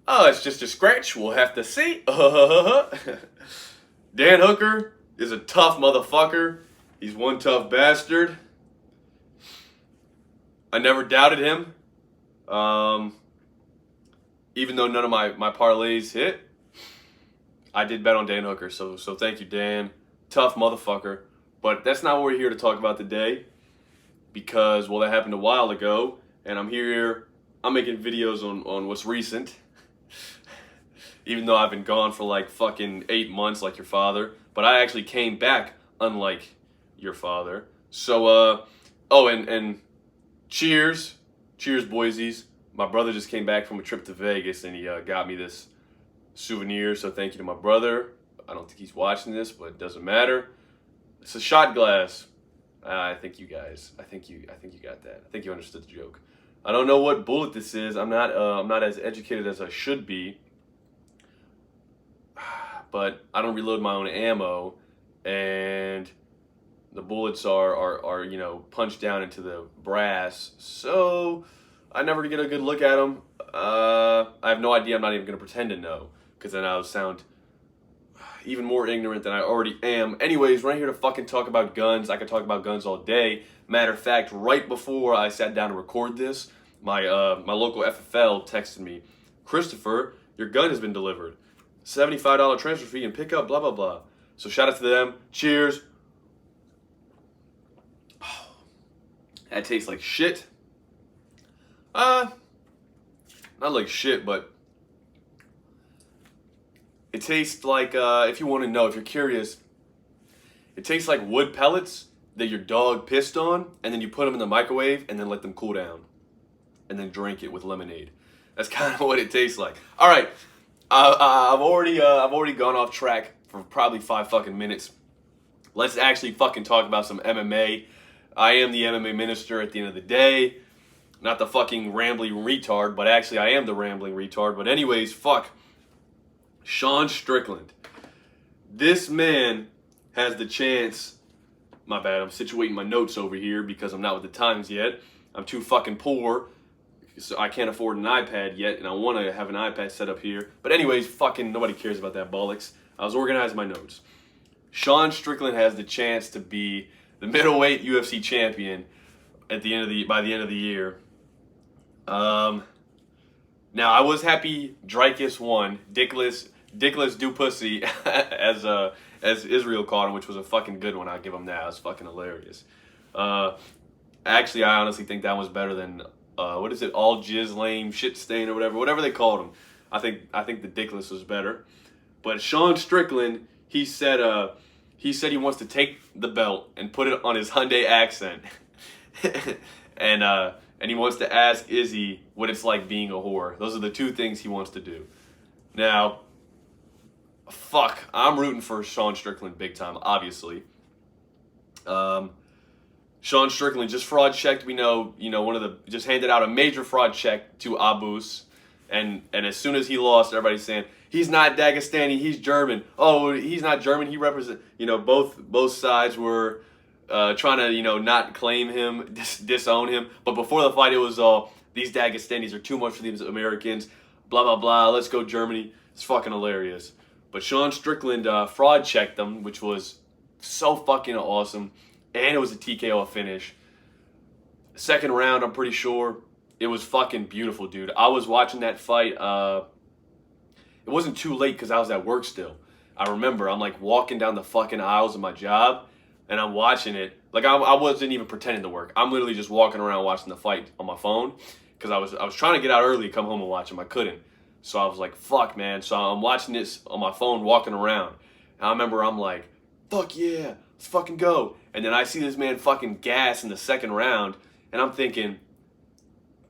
Oh, it's just a scratch. We'll have to see. Dan Hooker is a tough motherfucker. He's one tough bastard. I never doubted him. Even though none of my parlays hit, I did bet on Dan Hooker. So thank you, Dan. Tough motherfucker. But that's not what we're here to talk about today. Because, well, that happened a while ago. And I'm making videos on what's recent. Even though I've been gone for like fucking 8 months like your father. But I actually came back unlike your father. So, and cheers. Cheers, Boysees. My brother just came back from a trip to Vegas and he got me this souvenir. So thank you to my brother. I don't think he's watching this, but it doesn't matter. It's a shot glass. I think you got that. I think you understood the joke. I don't know what bullet this is. I'm not as educated as I should be. But I don't reload my own ammo, and the bullets are punched down into the brass, so I never get a good look at them. I have no idea. I'm not even gonna pretend to know, because then I'll sound even more ignorant than I already am. Anyways, we're not here to fucking talk about guns. I could talk about guns all day. Matter of fact, right before I sat down to record this, my local FFL texted me, Christopher, your gun has been delivered. $75 transfer fee and pickup, blah, blah, blah. So shout out to them. Cheers. Oh, that tastes like shit. Not like shit, but it tastes like, if you want to know, if you're curious, it tastes like wood pellets that your dog pissed on, and then you put them in the microwave and then let them cool down. And then drink it with lemonade. That's kind of what it tastes like. All right. I've already gone off track for probably 5 fucking minutes. Let's actually fucking talk about some MMA. I am the MMA minister at the end of the day. Not the fucking rambling retard, but actually I am the rambling retard. But anyways, fuck. Sean Strickland. This man has the chance. My bad, I'm situating my notes over here because I'm not with the times yet. I'm too fucking poor. So I can't afford an iPad yet, and I want to have an iPad set up here. But anyways, fucking nobody cares about that bollocks. I was organizing my notes. Sean Strickland has the chance to be the middleweight UFC champion by the end of the year. Now I was happy Dreykus won. Dickless Dupussy, as Israel called him, which was a fucking good one. I'll give him that. It was fucking hilarious. Actually, I honestly think that was better than. What is it? All jizz lame shit stain or whatever they called him. I think the Dickless was better. But Sean Strickland, he said he wants to take the belt and put it on his Hyundai accent, and he wants to ask Izzy what it's like being a whore. Those are the 2 things he wants to do. Now, fuck, I'm rooting for Sean Strickland big time, obviously. Sean Strickland just fraud checked. We know, just handed out a major fraud check to Abus. And as soon as he lost, everybody's saying, he's not Dagestani, he's German. Oh, he's not German, he represents, both sides were trying to, not claim him, disown him. But before the fight, it was all, these Dagestanis are too much for these Americans, blah, blah, blah, let's go Germany. It's fucking hilarious. But Sean Strickland fraud checked them, which was so fucking awesome. And it was a TKO finish. Second round, I'm pretty sure. It was fucking beautiful, dude. I was watching that fight. It wasn't too late because I was at work still. I remember I'm like walking down the fucking aisles of my job, and I'm watching it. Like I wasn't even pretending to work. I'm literally just walking around watching the fight on my phone because I was trying to get out early, come home and watch him. I couldn't. So I was like, fuck, man. So I'm watching this on my phone, walking around. And I remember I'm like, fuck yeah, let's fucking go. And then I see this man fucking gas in the second round, and I'm thinking,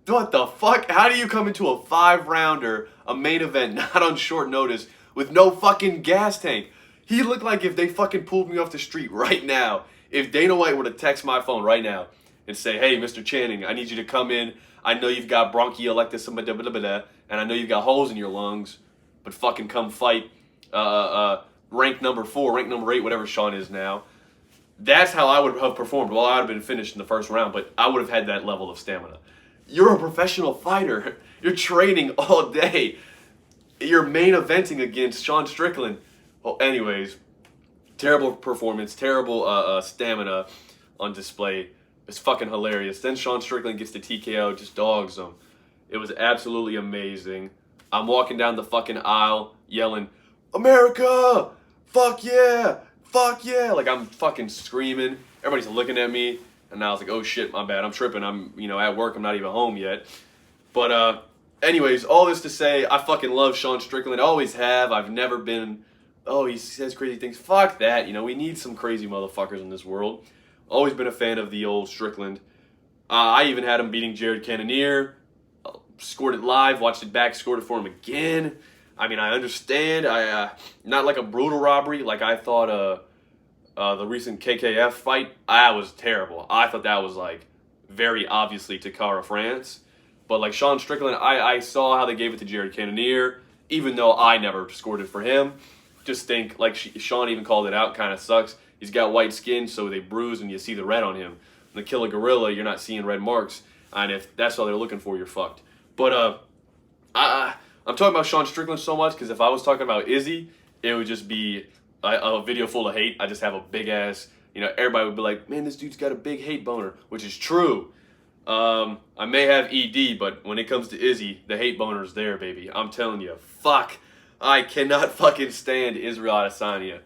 what the fuck? How do you come into a 5-rounder, a main event, not on short notice, with no fucking gas tank? He looked like if they fucking pulled me off the street right now, if Dana White were to text my phone right now and say, hey, Mr. Channing, I need you to come in. I know you've got bronchiolitis, and I know you've got holes in your lungs, but fucking come fight rank number 4, rank number 8, whatever Sean is now. That's how I would have performed. Well, I would have been finished in the first round, but I would have had that level of stamina. You're a professional fighter. You're training all day. you're main eventing against Sean Strickland. Well, anyways, terrible performance, terrible stamina on display. It's fucking hilarious. Then Sean Strickland gets the TKO, just dogs him. It was absolutely amazing. I'm walking down the fucking aisle yelling, America! Fuck yeah! Fuck yeah! Like I'm fucking screaming. Everybody's looking at me. And I was like, oh shit, my bad. I'm tripping. I'm, at work. I'm not even home yet. But anyways, all this to say, I fucking love Sean Strickland. I always have. I've never been, oh, he says crazy things. Fuck that. We need some crazy motherfuckers in this world. Always been a fan of the old Strickland. I even had him beating Jared Cannonier. Scored it live, watched it back, scored it for him again. I mean, I understand. Not like a brutal robbery like I thought the recent KKF fight. I was terrible. I thought that was like very obviously Takara France. But like Sean Strickland, I saw how they gave it to Jared Cannonier, even though I never scored it for him. Just think, like Sean even called it out, kind of sucks. He's got white skin, so they bruise and you see the red on him. When they kill a gorilla, you're not seeing red marks. And if that's all they're looking for, you're fucked. But I'm talking about Sean Strickland so much because if I was talking about Izzy, it would just be a video full of hate. I just have a big ass, everybody would be like, man, this dude's got a big hate boner, which is true. I may have ED, but when it comes to Izzy, the hate boner's there, baby. I'm telling you, fuck. I cannot fucking stand Israel Adesanya,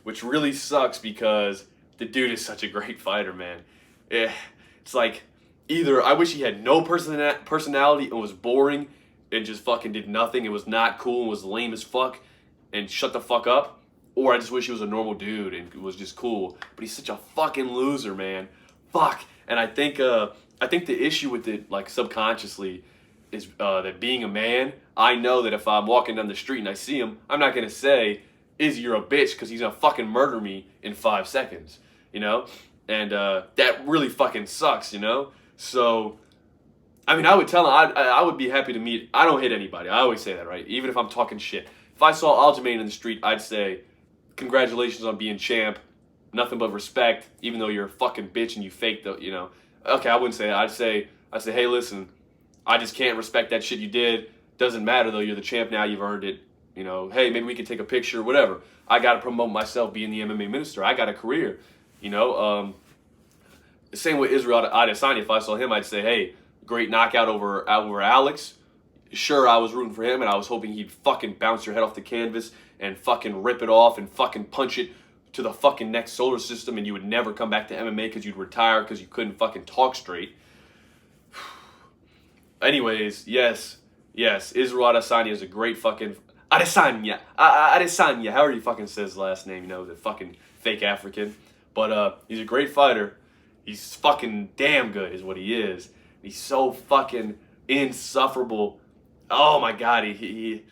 which really sucks because the dude is such a great fighter, man. It's like, either I wish he had no personality and was boring and just fucking did nothing and was not cool and was lame as fuck and shut the fuck up, or I just wish he was a normal dude and was just cool. But he's such a fucking loser, man. Fuck. And I think the issue with it, like subconsciously, is that being a man, I know that if I'm walking down the street and I see him, I'm not gonna say, Izzy, you're a bitch, because he's gonna fucking murder me in 5 seconds, And that really fucking sucks, So, I mean, I would tell him, I would be happy to meet. I don't hit anybody. I always say that, right? Even if I'm talking shit. If I saw Aljamain in the street, I'd say, congratulations on being champ. Nothing but respect, even though you're a fucking bitch and you faked the, Okay, I wouldn't say that. I'd say, hey, listen, I just can't respect that shit you did. Doesn't matter, though. You're the champ now. You've earned it. Hey, maybe we can take a picture, whatever. I got to promote myself being the MMA minister. I got a career, Same with Israel Adesanya. If I saw him, I'd say, hey, great knockout over Alex. Sure, I was rooting for him, and I was hoping he'd fucking bounce your head off the canvas and fucking rip it off and fucking punch it to the fucking next solar system, and you would never come back to MMA because you'd retire because you couldn't fucking talk straight. Anyways, yes, Israel Adesanya is a great fucking... Adesanya, however you fucking say his last name, the fucking fake African. But he's a great fighter. He's fucking damn good is what he is. He's so fucking insufferable. Oh my God, he's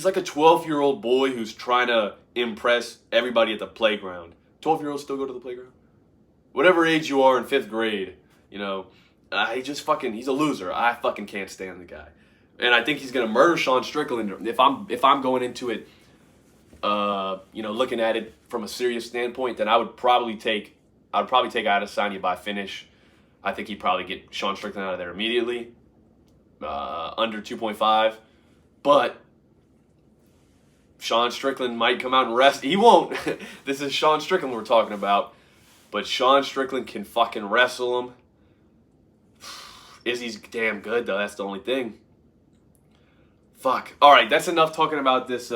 like a 12-year-old boy who's trying to impress everybody at the playground. 12-year-olds still go to the playground? Whatever age you are in 5th grade, he's a loser. I fucking can't stand the guy. And I think he's gonna murder Sean Strickland. If I'm going into it, looking at it from a serious standpoint, then I would probably take Adesanya by finish. I think he'd probably get Sean Strickland out of there immediately, under 2.5. But Sean Strickland might come out and rest. He won't. This is Sean Strickland we're talking about. But Sean Strickland can fucking wrestle him. Izzy's damn good, though. That's the only thing. Fuck. All right, that's enough talking about this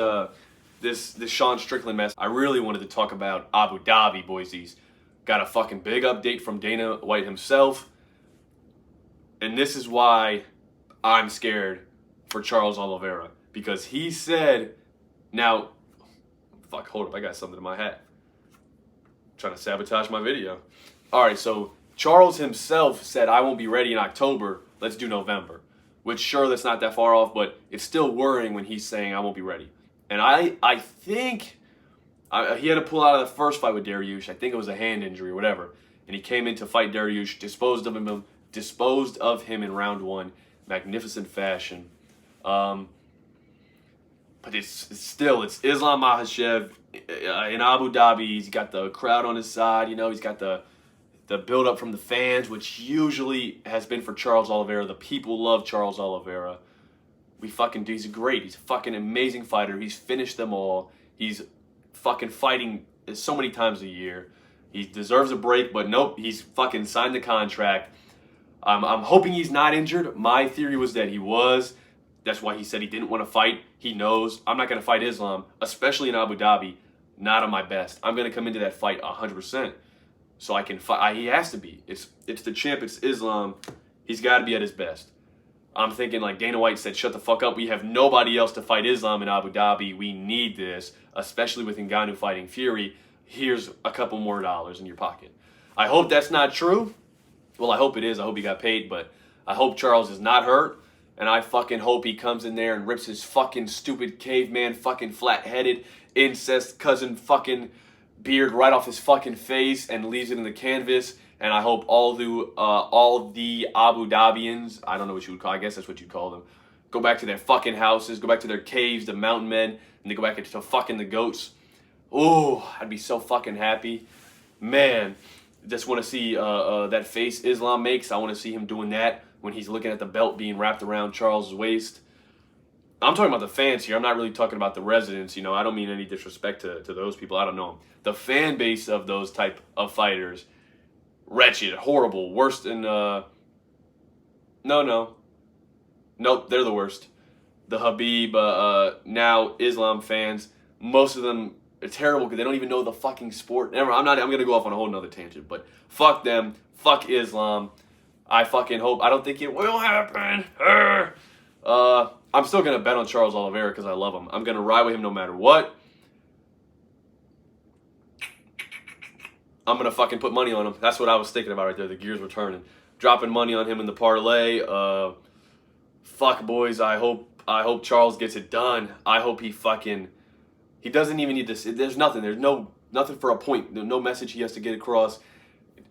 Sean Strickland mess. I really wanted to talk about Abu Dhabi, Boysees. Got a fucking big update from Dana White himself. And this is why I'm scared for Charles Oliveira. Because he said... Now... Fuck, hold up. I got something in my hat. Trying to sabotage my video. Alright, so Charles himself said, I won't be ready in October. Let's do November. Which, sure, that's not that far off, but it's still worrying when he's saying, I won't be ready. And I think... he had to pull out of the first fight with Dariush. I think it was a hand injury or whatever. And he came in to fight Dariush, disposed of him in round 1. Magnificent fashion. But it's Islam Makhachev in Abu Dhabi. He's got the crowd on his side. He's got the build-up from the fans, which usually has been for Charles Oliveira. The people love Charles Oliveira. He's great. He's a fucking amazing fighter. He's finished them all. He's fucking fighting so many times a year. He deserves a break, but nope, he's fucking signed the contract. I'm hoping he's not injured. My theory was that he was. That's why he said he didn't want to fight. He knows I'm not going to fight Islam, especially in Abu Dhabi, not on my best. I'm going to come into that fight 100%. So I can fight. He has to be. It's the champ. It's Islam. He's got to be at his best. I'm thinking like Dana White said, shut the fuck up. We have nobody else to fight Islam in Abu Dhabi. We need this, especially with Ngannou fighting Fury. Here's a couple more dollars in your pocket. I hope that's not true. Well, I hope it is. I hope he got paid, but I hope Charles is not hurt. And I fucking hope he comes in there and rips his fucking stupid caveman, fucking flat-headed, incest cousin fucking beard right off his fucking face and leaves it in the canvas. And I hope all the Abu Dhabians, I don't know what you would call, I guess that's what you'd call them, go back to their fucking houses, go back to their caves, the mountain men, and they go back to fucking the goats. Oh, I'd be so fucking happy. Man, just want to see that face Islam makes. I want to see him doing that when he's looking at the belt being wrapped around Charles' waist. I'm talking about the fans here. I'm not really talking about the residents. You know, I don't mean any disrespect to those people. I don't know them. The fan base of those type of fighters, wretched, horrible, worse than, Nope, they're the worst. The Habib, now Islam fans, most of them are terrible because they don't even know the fucking sport. I'm going to go off on a whole nother tangent, but fuck them. Fuck Islam. I fucking hope. I don't think it will happen. I'm still going to bet on Charles Oliveira because I love him. I'm going to ride with him no matter what. I'm going to fucking put money on him. That's what I was thinking about right there. The gears were turning. Dropping money on him in the parlay. Fuck, boys. I hope Charles gets it done. I hope he doesn't even need this. There's nothing. There's nothing for a point. No message he has to get across.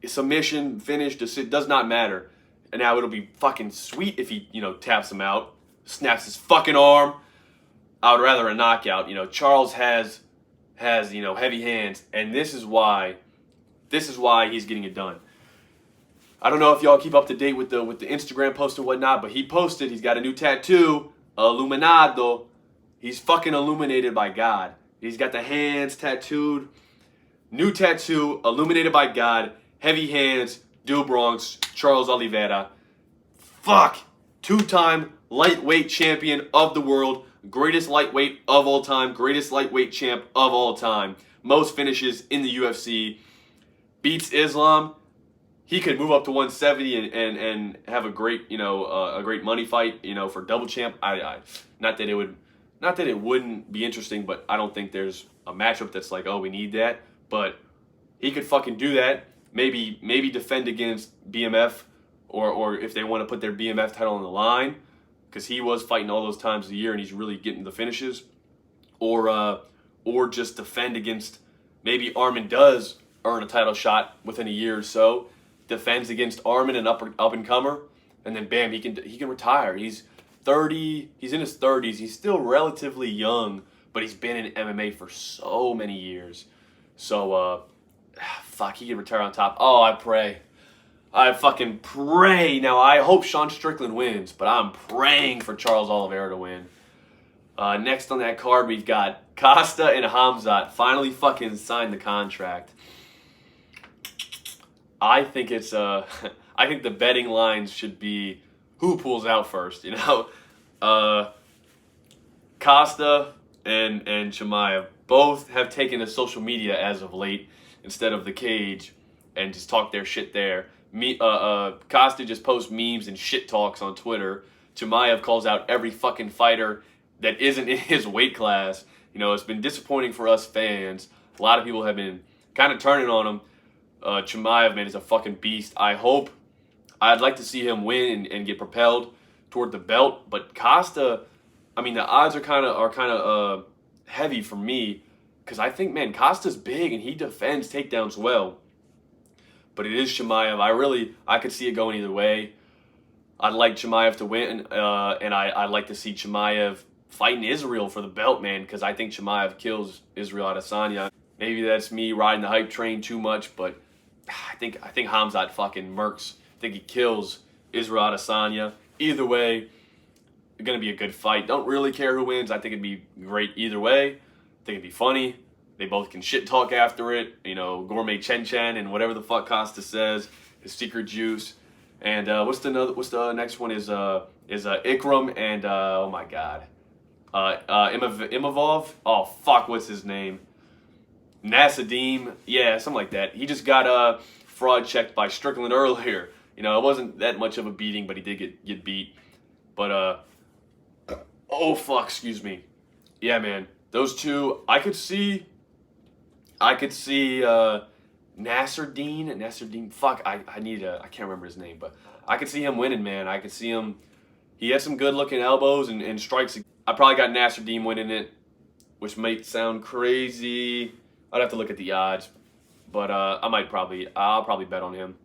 Submission, finish, it does not matter. And now it'll be fucking sweet if he, taps him out, snaps his fucking arm. I would rather a knockout. Charles has heavy hands, and this is why he's getting it done. I don't know if y'all keep up to date with the Instagram post and whatnot, but he posted he's got a new tattoo, Illuminado. He's fucking illuminated by God. He's got the hands tattooed. New tattoo, illuminated by God. Heavy hands, Do Bronx, Charles Oliveira. Fuck. 2-time lightweight champion of the world. Greatest lightweight of all time. Greatest lightweight champ of all time. Most finishes in the UFC. Beats Islam. He could move up to 170 and have a great, a great money fight, for double champ. Not that it wouldn't be interesting, but I don't think there's a matchup that's like, oh, we need that. But he could fucking do that. Maybe defend against BMF, or if they want to put their BMF title on the line, because he was fighting all those times a year and he's really getting the finishes, or just defend against, maybe Armin does earn a title shot within a year or so, defends against Armin, an up and comer, and then bam, he can retire. He's 30. He's in his 30s. He's still relatively young, but he's been in MMA for so many years. So fuck, he can retire on top. Oh, I pray. I fucking pray. Now, I hope Sean Strickland wins, but I'm praying for Charles Oliveira to win. Next on that card, we've got Costa and Hamzat finally fucking signed the contract. I think I think the betting lines should be who pulls out first, Costa and Chimaev both have taken to social media as of late instead of the cage and just talk their shit there. Costa just posts memes and shit talks on Twitter. Chimaev calls out every fucking fighter that isn't in his weight class. It's been disappointing for us fans. A lot of people have been kind of turning on him. Chimaev, man, is a fucking beast. I'd like to see him win and get propelled toward the belt. But Costa, I mean, the odds are kind of heavy for me, because I think, man, Costa's big and he defends takedowns well. But it is Chimaev. I could see it going either way. I'd like Chimaev to win, and I'd like to see Chimaev fighting Israel for the belt, man, because I think Chimaev kills Israel Adesanya. Maybe that's me riding the hype train too much, but I think Hamzat fucking murks. I think he kills Israel Adesanya. Either way, going to be a good fight. Don't really care who wins. I think it'd be great either way. I think it'd be funny. They both can shit talk after it. You know, gourmet Chen Chen and whatever the fuck Costa says. His secret juice. And what's the next one is Ikram and oh my god. Imavov. Oh fuck, what's his name? Nasadim. Yeah, something like that. He just got fraud checked by Strickland earlier. You know, it wasn't that much of a beating, but he did get beat. But oh fuck, excuse me. Yeah, man. Those two, I could see Nasruddin, fuck, I can't remember his name, but I could see him winning, man. I could see him, he had some good looking elbows and strikes. I probably got Nasruddin winning it, which might sound crazy. I'd have to look at the odds, but I'll probably bet on him.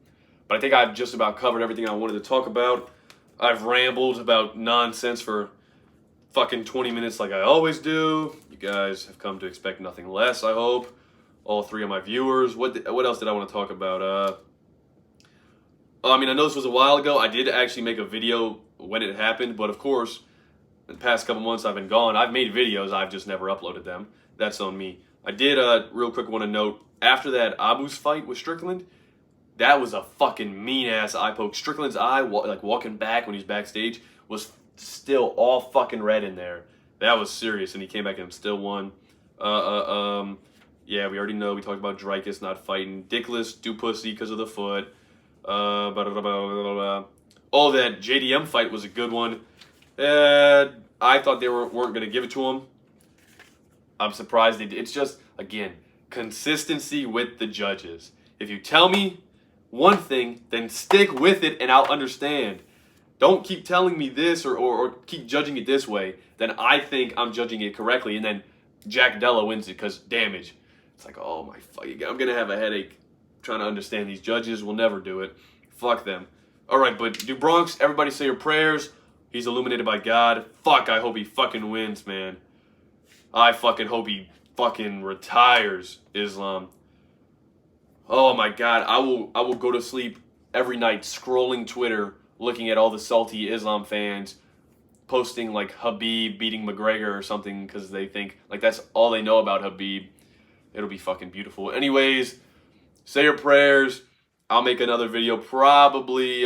But I think I've just about covered everything I wanted to talk about. I've rambled about nonsense for fucking 20 minutes like I always do. You guys have come to expect nothing less, I hope. All three of my viewers. What else did I want to talk about? I mean, I know this was a while ago. I did actually make a video when it happened, but of course, in the past couple months I've been gone. I've made videos, I've just never uploaded them. That's on me. I did, real quick, want to note, after that Abus fight with Strickland, that was a fucking mean-ass eye poke. Strickland's eye, like walking back when he's backstage, was still all fucking red in there. That was serious, and he came back and still won. Yeah, we already know. We talked about Dreykus not fighting. Dickless, do pussy because of the foot. Oh, that JDM fight was a good one. I thought they weren't going to give it to him. I'm surprised they did. It's just, again, consistency with the judges. If you tell me one thing, then stick with it and I'll understand. Don't keep telling me this or keep judging it this way. Then I think I'm judging it correctly, and then Jack Della wins it because damage. It's like, oh my fuck, I'm going to have a headache trying to understand these judges. Will never do it. Fuck them. All right, but do Bronx, everybody say your prayers. He's illuminated by God. Fuck, I hope he fucking wins, man. I fucking hope he fucking retires Islam. Oh my God, I will go to sleep every night scrolling Twitter, looking at all the salty Islam fans posting like Habib beating McGregor or something because they think like that's all they know about Habib. It'll be fucking beautiful. Anyways, say your prayers. I'll make another video probably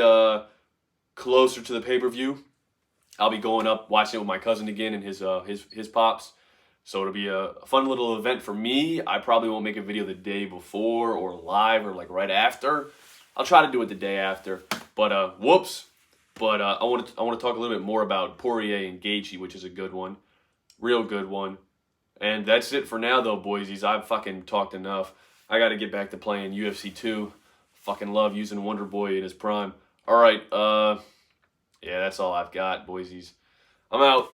closer to the pay-per-view. I'll be going up watching it with my cousin again and his pops. So it'll be a fun little event for me. I probably won't make a video the day before or live or like right after. I'll try to do it the day after. But whoops. But I want to talk a little bit more about Poirier and Gaethje, which is a good one, real good one. And that's it for now, though, Boysees. I've fucking talked enough. I got to get back to playing UFC 2. Fucking love using Wonder Boy in his prime. All right, yeah, that's all I've got, Boysees. I'm out.